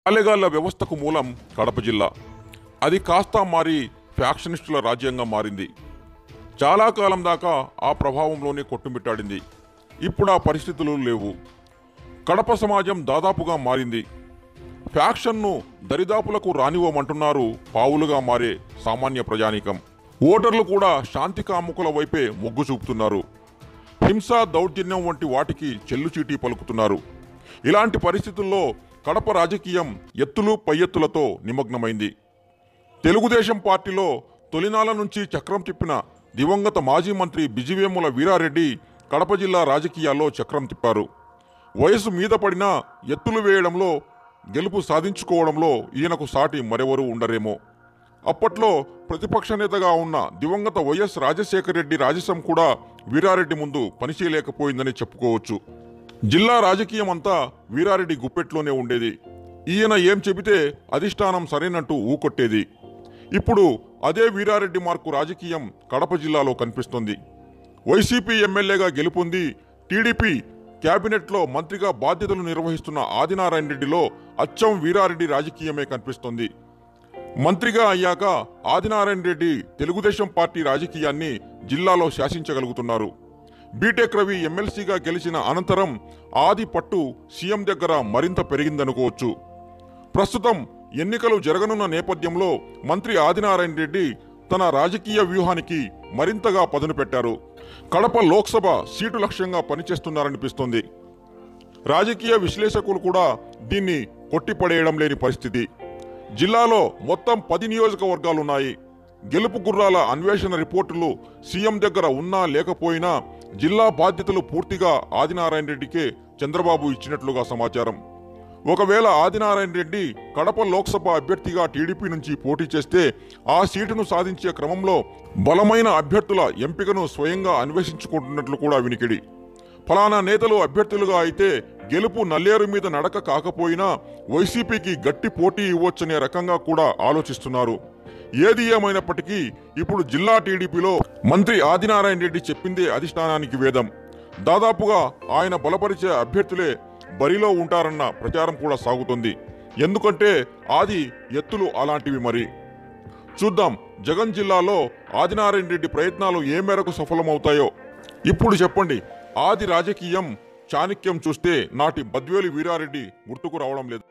పాలెగాళ్ల వ్యవస్థకు మూలం కడప జిల్లా. అది కాస్త మారి ఫ్యాక్షనిస్టుల రాజ్యంగా మారింది. చాలా కాలం దాకా ఆ ప్రభావంలోనే కొట్టుమిట్టాడింది. ఇప్పుడు ఆ పరిస్థితులు లేవు. కడప సమాజం దాదాపుగా మారింది. ఫ్యాక్షన్ను దరిదాపులకు రానివ్వమంటున్నారు పావులుగా మారే సామాన్య ప్రజానీకం. ఓటర్లు కూడా శాంతి కాముకుల వైపే మొగ్గు చూపుతున్నారు. హింస, దౌర్జన్యం వంటి వాటికి చెల్లుచీటీ పలుకుతున్నారు. ఇలాంటి పరిస్థితుల్లో కడప రాజకీయం ఎత్తులు పై ఎత్తులతో నిమగ్నమైంది. తెలుగుదేశం పార్టీలో తొలినాల నుంచి చక్రం తిప్పిన దివంగత మాజీ మంత్రి బిజివేముల వీరారెడ్డి కడప జిల్లా రాజకీయాల్లో చక్రం తిప్పారు. వయసు మీద పడినా ఎత్తులు వేయడంలో, గెలుపు సాధించుకోవడంలో ఈయనకు సాటి మరెవరూ ఉండరేమో. అప్పట్లో ప్రతిపక్ష నేతగా ఉన్న దివంగత వైఎస్ రాజశేఖర రెడ్డి రాజసం కూడా వీరారెడ్డి ముందు పనిచేయలేకపోయిందని చెప్పుకోవచ్చు. జిల్లా రాజకీయం అంతా వీరారెడ్డి గుప్పెట్లోనే ఉండేది. ఈయన ఏం చెబితే అధిష్టానం సరేనంటూ ఊకొట్టేది. ఇప్పుడు అదే వీరారెడ్డి మార్కు రాజకీయం కడప జిల్లాలో కనిపిస్తోంది. వైసీపీ ఎమ్మెల్యేగా గెలుపొంది టీడీపీ క్యాబినెట్లో మంత్రిగా బాధ్యతలు నిర్వహిస్తున్న ఆదినారాయణ రెడ్డిలో అచ్చం వీరారెడ్డి రాజకీయమే కనిపిస్తోంది. మంత్రిగా అయ్యాక ఆదినారాయణ రెడ్డి తెలుగుదేశం పార్టీ రాజకీయాన్ని జిల్లాలో శాసించగలుగుతున్నారు. బీటెక్ రవి ఎమ్మెల్సీగా గెలిచిన అనంతరం ఆది పట్టు సీఎం దగ్గర మరింత పెరిగిందనుకోవచ్చు. ప్రస్తుతం ఎన్నికలు జరగనున్న నేపథ్యంలో మంత్రి ఆదినారాయణ రెడ్డి తన రాజకీయ వ్యూహానికి మరింతగా పదును పెట్టారు. కడప లోక్సభ సీటు లక్ష్యంగా పనిచేస్తున్నారనిపిస్తోంది. రాజకీయ విశ్లేషకులు కూడా దీన్ని కొట్టిపడేయడం లేని పరిస్థితి. జిల్లాలో మొత్తం 10 నియోజకవర్గాలున్నాయి. గెలుపు గుర్రాల అన్వేషణ రిపోర్టులు సీఎం దగ్గర ఉన్నా లేకపోయినా జిల్లా బాధ్యతలు పూర్తిగా ఆదినారాయణ రెడ్డికే చంద్రబాబు ఇచ్చినట్లుగా సమాచారం. ఒకవేళ ఆదినారాయణ రెడ్డి కడప లోక్సభ అభ్యర్థిగా టీడీపీ నుంచి పోటీ చేస్తే ఆ సీటును సాధించే క్రమంలో బలమైన అభ్యర్థుల ఎంపికను స్వయంగా అన్వేషించుకుంటున్నట్లు కూడా వినికిడి. ఫలానా నేతలు అభ్యర్థులుగా అయితే గెలుపు నల్లేరు మీద నడక కాకపోయినా వైసీపీకి గట్టి పోటీ ఇవ్వొచ్చనే రకంగా కూడా ఆలోచిస్తున్నారు. ఏది ఏమైనప్పటికీ ఇప్పుడు జిల్లా టీడీపీలో మంత్రి ఆదినారాయణ రెడ్డి చెప్పిందే అధిష్టానానికి వేదం. దాదాపుగా ఆయన బలపరిచే అభ్యర్థులే బరిలో ఉంటారన్న ప్రచారం కూడా సాగుతోంది. ఎందుకంటే ఆది ఎత్తులు అలాంటివి. మరి చూద్దాం జగన్ జిల్లాలో ఆదినారాయణ రెడ్డి ప్రయత్నాలు ఏ మేరకు సఫలమవుతాయో. ఇప్పుడు చెప్పండి, ఆది రాజకీయం చాణక్యం చూస్తే నాటి బద్వేలు వీరారెడ్డి గుర్తుకు రావడం లేదు.